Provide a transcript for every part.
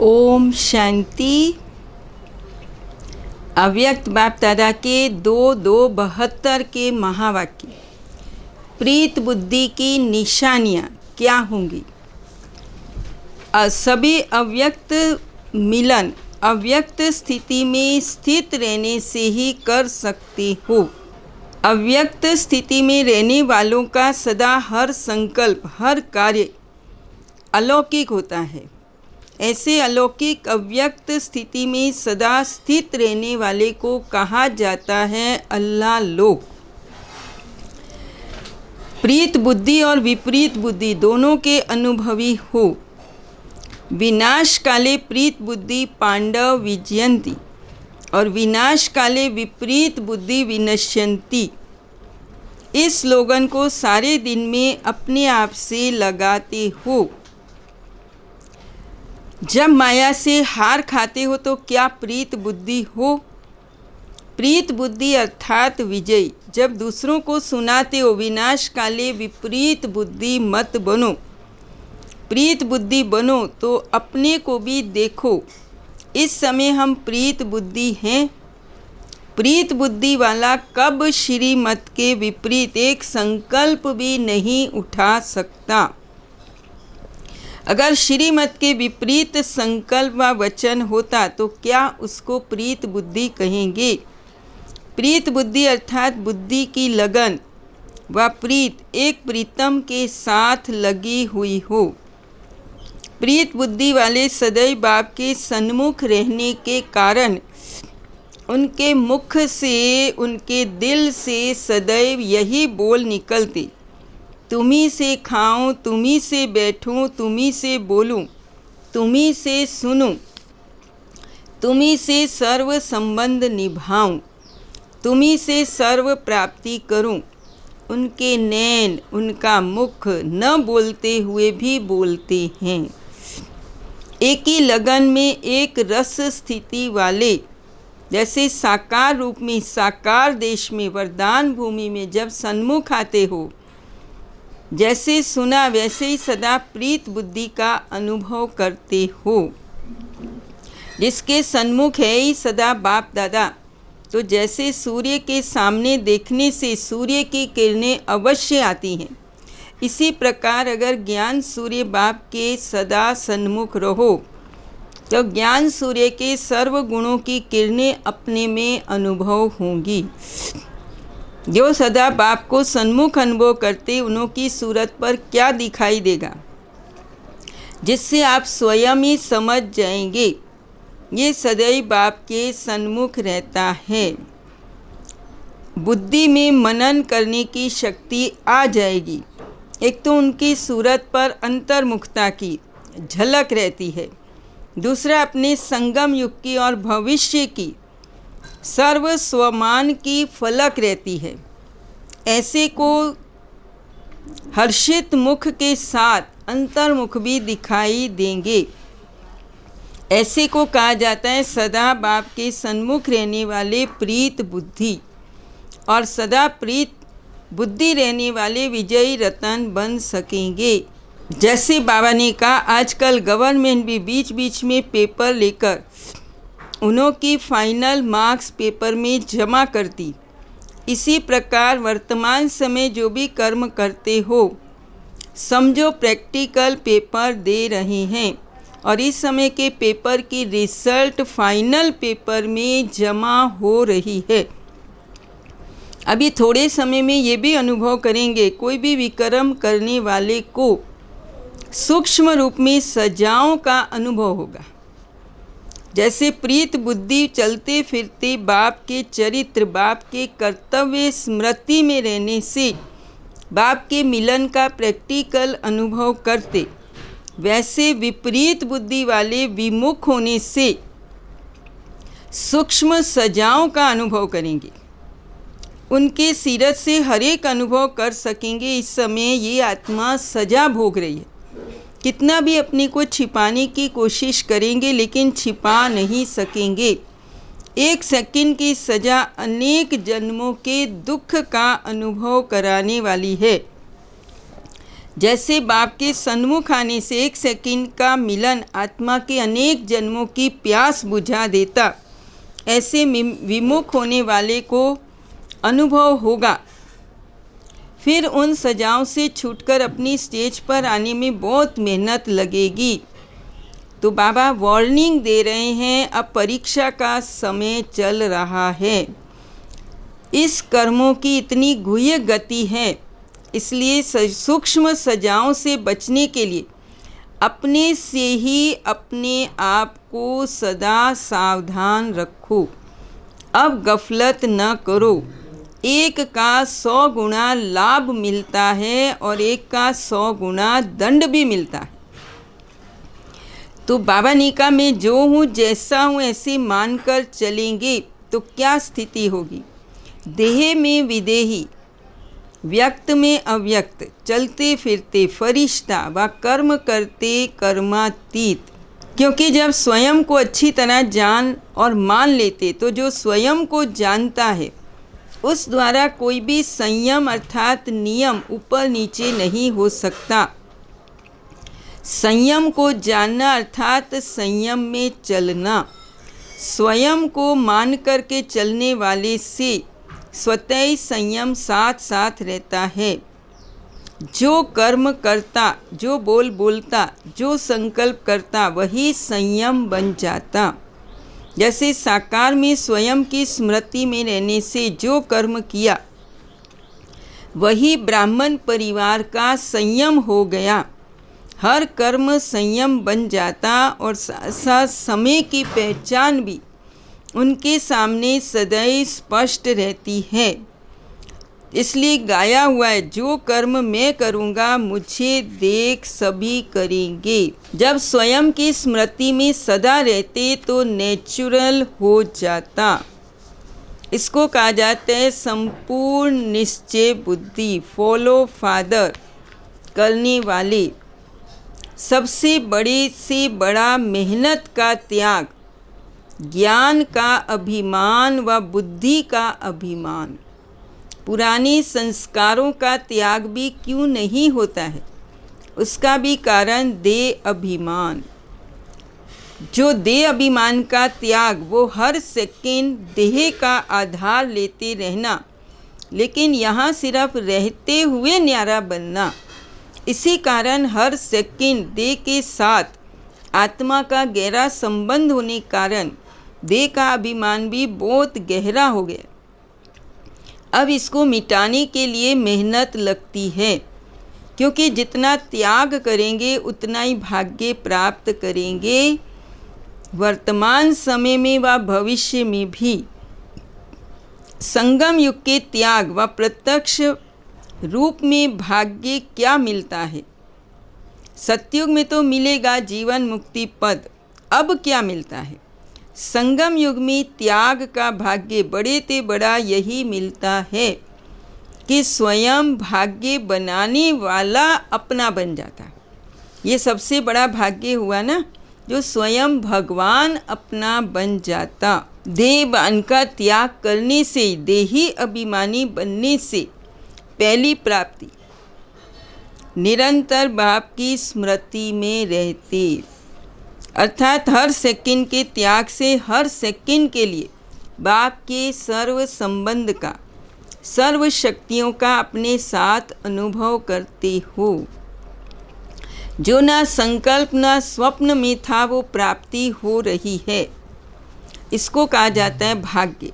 ओम शांति। अव्यक्त बाप दादा के 2272 के महावाक्य। प्रीत बुद्धि की निशानियाँ क्या होंगी? सभी अव्यक्त मिलन अव्यक्त स्थिति में स्थित रहने से ही कर सकते हो। अव्यक्त स्थिति में रहने वालों का सदा हर संकल्प हर कार्य अलौकिक होता है। ऐसे अलौकिक अव्यक्त स्थिति में सदा स्थित रहने वाले को कहा जाता है अल्लाह लोक। प्रीत बुद्धि और विपरीत बुद्धि दोनों के अनुभवी हो। विनाश काले प्रीत बुद्धि पांडव विजयंती और विनाश काले विपरीत बुद्धि विनश्यंती। इस स्लोगन को सारे दिन में अपने आप से लगाते हो। जब माया से हार खाते हो तो क्या प्रीत बुद्धि हो? प्रीत बुद्धि अर्थात विजय। जब दूसरों को सुनाते हो विनाश काले विपरीत बुद्धि मत बनो, प्रीत बुद्धि बनो तो अपने को भी देखो। इस समय हम प्रीत बुद्धि हैं। प्रीत बुद्धि वाला कब श्रीमत के विपरीत एक संकल्प भी नहीं उठा सकता। अगर श्रीमत के विपरीत संकल्प व वचन होता तो क्या उसको प्रीत बुद्धि कहेंगे? प्रीत बुद्धि अर्थात बुद्धि की लगन व प्रीत एक प्रीतम के साथ लगी हुई हो। प्रीत बुद्धि वाले सदैव बाप के सन्मुख रहने के कारण उनके मुख से उनके दिल से सदैव यही बोल निकलते, तुम्ही से खाऊं, तुम्ही से बैठूं, तुम्ही से बोलूं, तुम्ही से सुनूं, तुम्ही से सर्व संबंध निभाऊं, तुम्ही से सर्व प्राप्ति करूं। उनके नैन उनका मुख न बोलते हुए भी बोलते हैं। एक ही लगन में एक रस स्थिति वाले, जैसे साकार रूप में साकार देश में वरदान भूमि में जब सन्मुख आते हो, जैसे सुना वैसे ही सदा प्रीत बुद्धि का अनुभव करते हो। जिसके सन्मुख है ही सदा बाप दादा, तो जैसे सूर्य के सामने देखने से सूर्य की किरणें अवश्य आती हैं, इसी प्रकार अगर ज्ञान सूर्य बाप के सदा सन्मुख रहो तो ज्ञान सूर्य के सर्व गुणों की किरणें अपने में अनुभव होंगी। जो सदा बाप को सन्मुख अनुभव करते उन्हों की सूरत पर क्या दिखाई देगा, जिससे आप स्वयं ही समझ जाएंगे ये सदैव बाप के सन्मुख रहता है। बुद्धि में मनन करने की शक्ति आ जाएगी। एक तो उनकी सूरत पर अंतर्मुखता की झलक रहती है, दूसरा अपने संगम युग की और भविष्य की सर्व स्वमान की फलक रहती है। ऐसे को हर्षित मुख के साथ अंतर्मुख भी दिखाई देंगे। ऐसे को कहा जाता है सदा बाप के सन्मुख रहने वाले प्रीत बुद्धि, और सदा प्रीत बुद्धि रहने वाले विजयी रतन बन सकेंगे। जैसे बाबा ने कहा, आजकल गवर्नमेंट भी बीच बीच में पेपर लेकर उन्हों की फाइनल मार्क्स पेपर में जमा करती। इसी प्रकार वर्तमान समय जो भी कर्म करते हो समझो प्रैक्टिकल पेपर दे रहे हैं, और इस समय के पेपर की रिजल्ट फाइनल पेपर में जमा हो रही है। अभी थोड़े समय में ये भी अनुभव करेंगे, कोई भी विक्रम करने वाले को सूक्ष्म रूप में सजाओं का अनुभव होगा। जैसे प्रीत बुद्धि चलते फिरते बाप के चरित्र बाप के कर्तव्य स्मृति में रहने से बाप के मिलन का प्रैक्टिकल अनुभव करते, वैसे विपरीत बुद्धि वाले विमुख होने से सूक्ष्म सजाओं का अनुभव करेंगे। उनके सीरत से हर एक अनुभव कर सकेंगे। इस समय ये आत्मा सजा भोग रही है। कितना भी अपने को छिपाने की कोशिश करेंगे लेकिन छिपा नहीं सकेंगे। एक सेकंड की सज़ा अनेक जन्मों के दुख का अनुभव कराने वाली है। जैसे बाप के सन्मुख आने से एक सेकंड का मिलन आत्मा के अनेक जन्मों की प्यास बुझा देता, ऐसे विमुख होने वाले को अनुभव होगा। फिर उन सजाओं से छूटकर अपनी स्टेज पर आने में बहुत मेहनत लगेगी। तो बाबा वार्निंग दे रहे हैं, अब परीक्षा का समय चल रहा है। इस कर्मों की इतनी गुह्य गति है, इसलिए सूक्ष्म सजाओं से बचने के लिए अपने से ही अपने आप को सदा सावधान रखो। अब गफलत न करो। एक का 100 गुना लाभ मिलता है और एक का 100 गुना दंड भी मिलता है। तो बाबा ने कहा, मैं जो हूँ जैसा हूँ ऐसे मानकर चलेंगे तो क्या स्थिति होगी। देह में विदेही, व्यक्त में अव्यक्त, चलते फिरते फरिश्ता व कर्म करते कर्मातीत। क्योंकि जब स्वयं को अच्छी तरह जान और मान लेते तो जो स्वयं को जानता है उस द्वारा कोई भी संयम अर्थात नियम ऊपर नीचे नहीं हो सकता। संयम को जानना अर्थात संयम में चलना। स्वयं को मान करके चलने वाले से स्वतः ही संयम साथ साथ रहता है। जो कर्म करता, जो बोल बोलता, जो संकल्प करता, वही संयम बन जाता। जैसे साकार में स्वयं की स्मृति में रहने से जो कर्म किया वही ब्राह्मण परिवार का संयम हो गया। हर कर्म संयम बन जाता और साथ समय की पहचान भी उनके सामने सदैव स्पष्ट रहती है। इसलिए गाया हुआ है, जो कर्म मैं करूँगा मुझे देख सभी करेंगे। जब स्वयं की स्मृति में सदा रहते तो नेचुरल हो जाता। इसको कहा जाता है संपूर्ण निश्चय बुद्धि, फॉलो फादर करने वाले। सबसे बड़े से बड़ा मेहनत का त्याग, ज्ञान का अभिमान व बुद्धि का अभिमान। पुराने संस्कारों का त्याग भी क्यों नहीं होता है, उसका भी कारण देह अभिमान। जो देह अभिमान का त्याग, वो हर सेकंड देह का आधार लेते रहना, लेकिन यहाँ सिर्फ रहते हुए न्यारा बनना। इसी कारण हर सेकंड देह के साथ आत्मा का गहरा संबंध होने कारण देह का अभिमान भी बहुत गहरा हो गया। अब इसको मिटाने के लिए मेहनत लगती है, क्योंकि जितना त्याग करेंगे उतना ही भाग्य प्राप्त करेंगे। वर्तमान समय में व भविष्य में भी संगम युग के त्याग व प्रत्यक्ष रूप में भाग्य क्या मिलता है। सतयुग में तो मिलेगा जीवन मुक्ति पद, अब क्या मिलता है। संगम युग में त्याग का भाग्य बड़े ते बड़ा यही मिलता है कि स्वयं भाग्य बनाने वाला अपना बन जाता है। ये सबसे बड़ा भाग्य हुआ ना, जो स्वयं भगवान अपना बन जाता। देहभान का त्याग करने से, देही अभिमानी बनने से पहली प्राप्ति निरंतर बाप की स्मृति में रहते, अर्थात हर सेकंड के त्याग से हर सेकंड के लिए बाप के सर्व संबंध का, सर्व शक्तियों का अपने साथ अनुभव करते हो। जो ना संकल्प ना स्वप्न में था वो प्राप्ति हो रही है। इसको कहा जाता है भाग्य।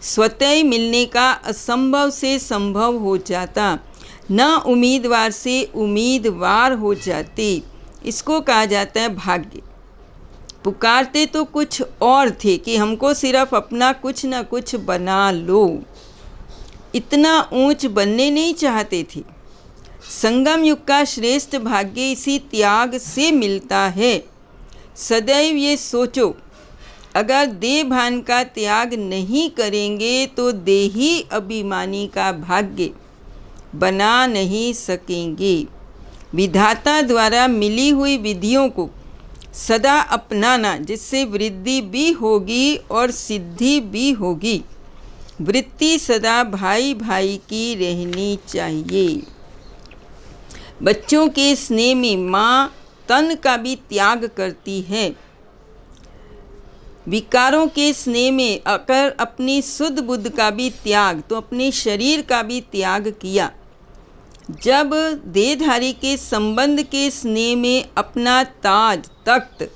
स्वतः ही मिलने का असंभव से संभव हो जाता, न उम्मीदवार से उम्मीदवार हो जाते, इसको कहा जाता है भाग्य। पुकारते तो कुछ और थे कि हमको सिर्फ अपना कुछ न कुछ बना लो, इतना ऊंच बनने नहीं चाहते थे। संगम युग का श्रेष्ठ भाग्य इसी त्याग से मिलता है। सदैव ये सोचो, अगर देह भान का त्याग नहीं करेंगे तो देही अभिमानी का भाग्य बना नहीं सकेंगे। विधाता द्वारा मिली हुई विधियों को सदा अपनाना, जिससे वृद्धि भी होगी और सिद्धि भी होगी। वृत्ति सदा भाई भाई की रहनी चाहिए। बच्चों के स्नेह में माँ तन का भी त्याग करती है। विकारों के स्नेह में अगर अपनी शुद्ध बुद्ध का भी त्याग, तो अपने शरीर का भी त्याग किया। जब देहधारी के संबंध के स्नेह में अपना ताज, तख्त,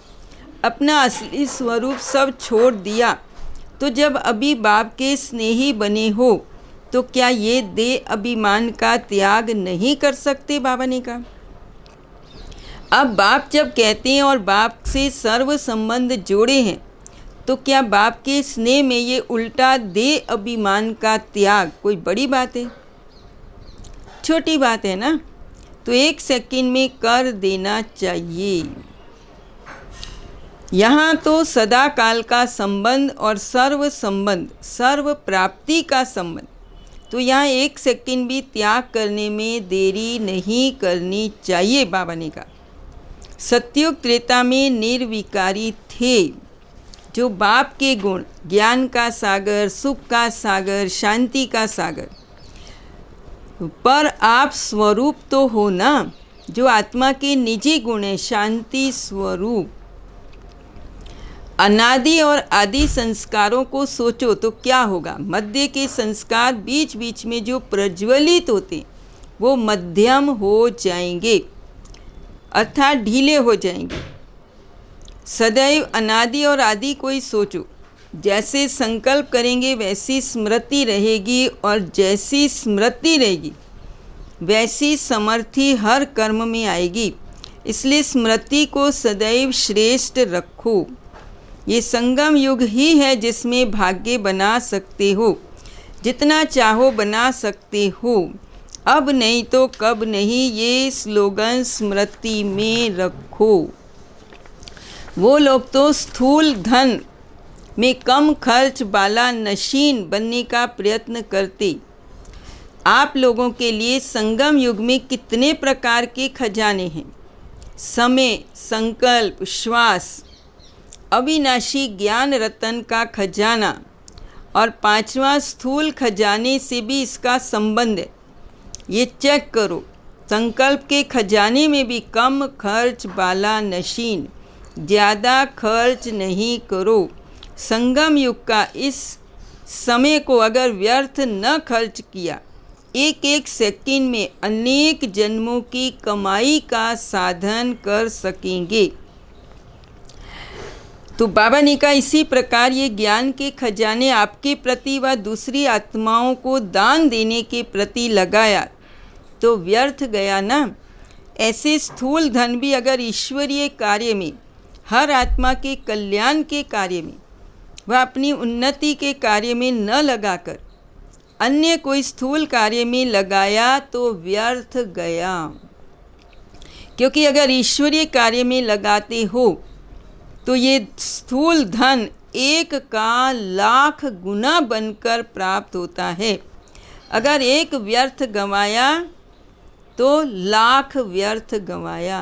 अपना असली स्वरूप सब छोड़ दिया, तो जब अभी बाप के स्नेही बने हो, तो क्या ये देह अभिमान का त्याग नहीं कर सकते? बाबा ने कहा। अब बाप जब कहते हैं और बाप से सर्व संबंध जोड़े हैं, तो क्या बाप के स्नेह में ये उल्टा देह अभिमान का त्याग कोई बड़ी बात है? छोटी बात है ना? तो 1 सेकंड में कर देना चाहिए। यहाँ तो सदा काल का संबंध और सर्व संबंध, सर्व प्राप्ति का संबंध, तो यहाँ 1 सेकंड भी त्याग करने में देरी नहीं करनी चाहिए। बाबा ने कहा सतयुग त्रेता में निर्विकारी थे, जो बाप के गुण, ज्ञान का सागर, सुख का सागर, शांति का सागर, पर आप स्वरूप तो हो ना, जो आत्मा के निजी गुण है, शांति स्वरूप। अनादि और आदि संस्कारों को सोचो तो क्या होगा? मध्य के संस्कार बीच बीच में जो प्रज्वलित होते, वो मध्यम हो जाएंगे, अर्थात ढीले हो जाएंगे। सदैव अनादि और आदि को ही सोचो। जैसे संकल्प करेंगे वैसी स्मृति रहेगी, और जैसी स्मृति रहेगी वैसी समर्थी हर कर्म में आएगी। इसलिए स्मृति को सदैव श्रेष्ठ रखो। ये संगम युग ही है जिसमें भाग्य बना सकते हो, जितना चाहो बना सकते हो। अब नहीं तो कब नहीं, ये स्लोगन स्मृति में रखो। वो लोग तो स्थूल धन में कम खर्च वाला नशीन बनने का प्रयत्न करते। आप लोगों के लिए संगम युग में कितने प्रकार के खजाने हैं? समय, संकल्प, श्वास, अविनाशी ज्ञान रतन का खजाना, और 5वां स्थूल खजाने से भी इसका संबंध है। ये चेक करो। संकल्प के खजाने में भी कम खर्च वाला नशीन, ज़्यादा खर्च नहीं करो। संगम युग का इस समय को अगर व्यर्थ न खर्च किया, 1-1 सेकंड में अनेक जन्मों की कमाई का साधन कर सकेंगे। तो बाबा ने कहा इसी प्रकार ये ज्ञान के खजाने आपके प्रति व दूसरी आत्माओं को दान देने के प्रति लगाया तो व्यर्थ गया ना। ऐसे स्थूल धन भी अगर ईश्वरीय कार्य में, हर आत्मा के कल्याण के कार्य में, वह अपनी उन्नति के कार्य में न लगाकर अन्य कोई स्थूल कार्य में लगाया तो व्यर्थ गया। क्योंकि अगर ईश्वरीय कार्य में लगाते हो तो ये स्थूल धन 1 का लाख गुना बनकर प्राप्त होता है। अगर 1 व्यर्थ गंवाया तो लाख व्यर्थ गंवाया।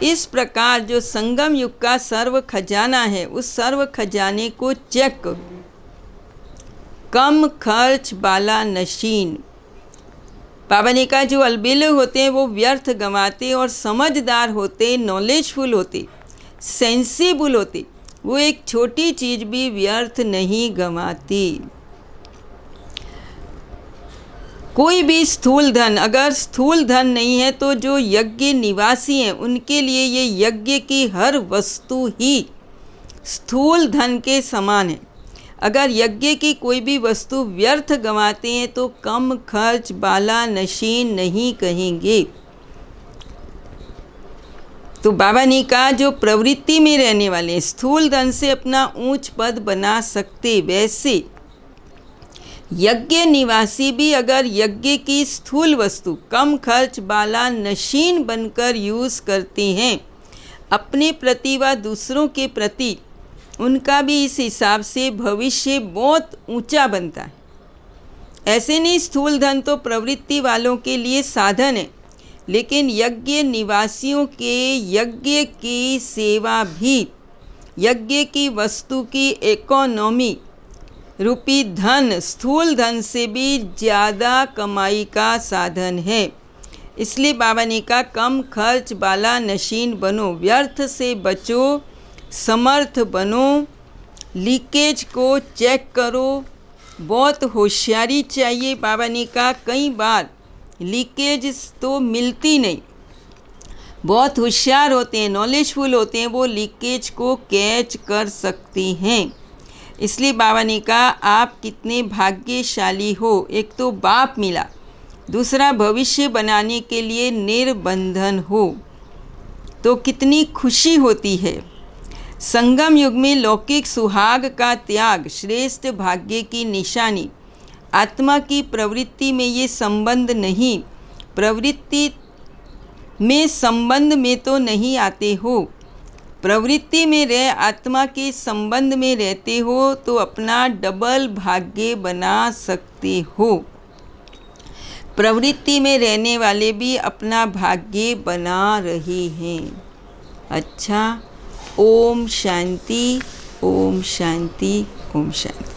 इस प्रकार जो संगम युग का सर्व खजाना है, उस सर्व खजाने को चेक करो। कम खर्च वाला नशीन। बाबा ने कहा जो अलबेले होते हैं वो व्यर्थ गंवाते, और समझदार होते, नॉलेजफुल होते, सेंसिबल होते, वो एक छोटी चीज़ भी व्यर्थ नहीं गंवाती। कोई भी स्थूल धन, अगर स्थूल धन नहीं है तो जो यज्ञ निवासी हैं उनके लिए ये यज्ञ की हर वस्तु ही स्थूल धन के समान है। अगर यज्ञ की कोई भी वस्तु व्यर्थ गंवाते हैं तो कम खर्च वाला नशीन नहीं कहेंगे। तो बाबा ने कहा जो प्रवृत्ति में रहने वाले स्थूल धन से अपना ऊंच पद बना सकते, वैसे यज्ञ निवासी भी अगर यज्ञ की स्थूल वस्तु कम खर्च वाला नशीन बनकर यूज़ करते हैं अपने प्रति व दूसरों के प्रति, उनका भी इस हिसाब से भविष्य बहुत ऊंचा बनता है। ऐसे नहीं स्थूल धन तो प्रवृत्ति वालों के लिए साधन है, लेकिन यज्ञ निवासियों के यज्ञ की सेवा भी यज्ञ की वस्तु की इकोनॉमी रूपी धन स्थूल धन से भी ज़्यादा कमाई का साधन है। इसलिए बाबा ने कहा कम खर्च वाला नशीन बनो, व्यर्थ से बचो, समर्थ बनो, लीकेज को चेक करो, बहुत होशियारी चाहिए। बाबा ने कहा कई बार लीकेज तो मिलती नहीं, बहुत होशियार होते हैं, नॉलेजफुल होते हैं, वो लीकेज को कैच कर सकते हैं। इसलिए बाबा ने कहा आप कितने भाग्यशाली हो, एक तो बाप मिला, दूसरा भविष्य बनाने के लिए निर्बंधन हो, तो कितनी खुशी होती है। संगम युग में लौकिक सुहाग का त्याग श्रेष्ठ भाग्य की निशानी। आत्मा की प्रवृत्ति में ये संबंध नहीं, प्रवृत्ति में संबंध में तो नहीं आते हो, प्रवृत्ति में रह आत्मा के संबंध में रहते हो तो अपना डबल भाग्य बना सकते हो। प्रवृत्ति में रहने वाले भी अपना भाग्य बना रहे हैं। अच्छा, ओम शांति, ओम शांति, ओम शांति।